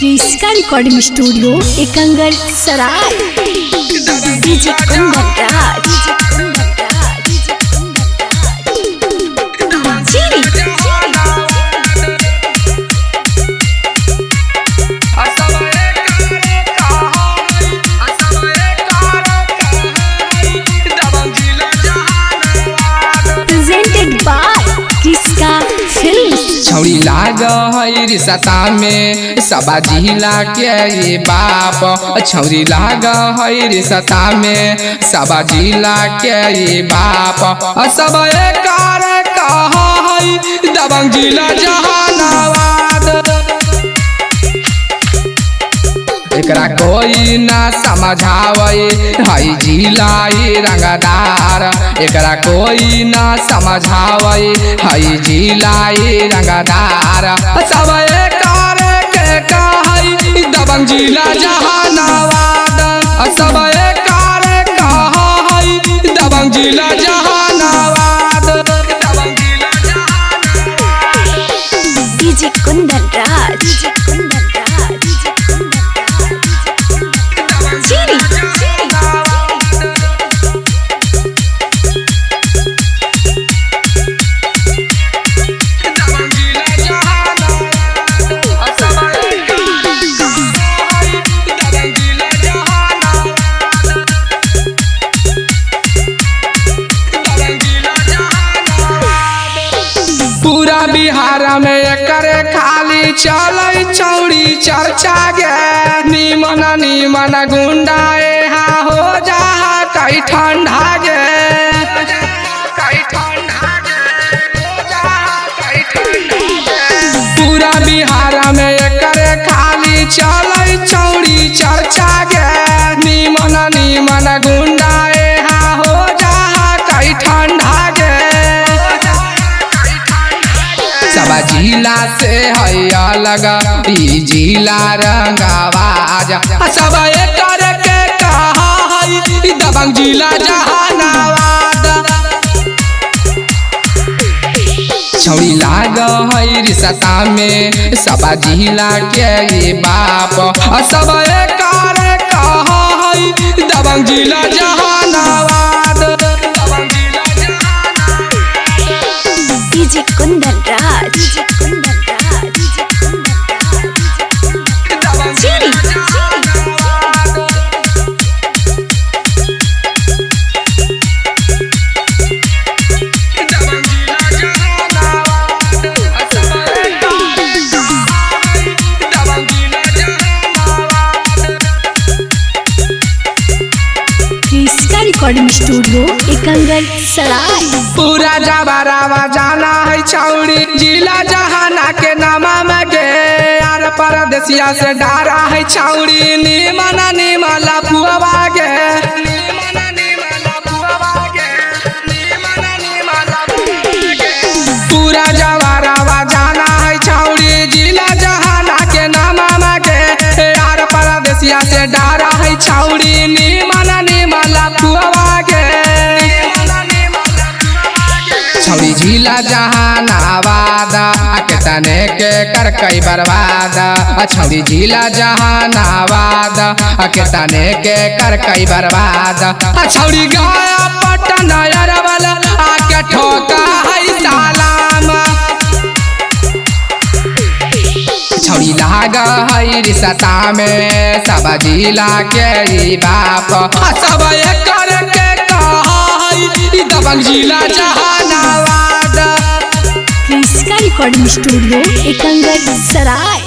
क्रिस्का recording studio Ekangar Sarai. DJ Kundan Raj. Presented by Kriska films. छौरी लाग है रिश्ता में सबा जिला के ये बाप। छौरी लाग है रिश्ता में सबा जिला के ये बाप। सब एकार कहा है दबंग जिला जहानाबाद। एकरा कोई ना समझावे है जिला रंगदार। एकरा कोई ना समझावे है जिला रंगदार। सब एकार के कहै दबंग जिला जहानाबाद। सब एकार कहै दबंग जिला जहानाबाद। डीजे कुंदन राज। पूरा बिहार में एकरे खाली चलै छौरी चर्चा गे। निमन निमन गुंडा यहाँ हो जा कई ठंडा गे। पूरा बिहार में एकरे खाली चलै छौरी चर्चा गे। निमन निमन गुंडा यहाँ हो जा कई ठंडा गे। सबा जिला से है अलग ई जिला रंगवाज। सब एकर के कहा है दबंग जिला जहानाबाद। छौरी लाग है रिश्ता में सबा जिला के ये बाप। सब एकर कहा है दबंग जिला जहानाबाद। डीजे कुंदन राज। क्रिस्का रिकॉर्डिंग स्टूडियो एकंगर सराय। पूरा जबरावा जाना है छौरी जिला जहाना के नामा में गे। यार परदेसिया से डारा है छौरी निमन निमन लफुआ गे। पूरा जबरावा जाना है छौरी जिला जहाना के नामा में गे। यार परदेसिया से डारा है छौरी निमन निमन लफुआ गे। छौरी जिला जहानाबाद के तने के कर कई बर्बाद। छौरी जिला जहानाबाद के तने के कर कई बर्बाद। छौरी गया पटना अरवल आके ठोका है सलाम। छौरी लाग है रिश्ता में सब जिला के ई बाप। सब एकर के कहा है दबंग जिला जहानाबाद। क्रिस्का रिकॉर्डिंग स्टूडियो एकंगर सराय।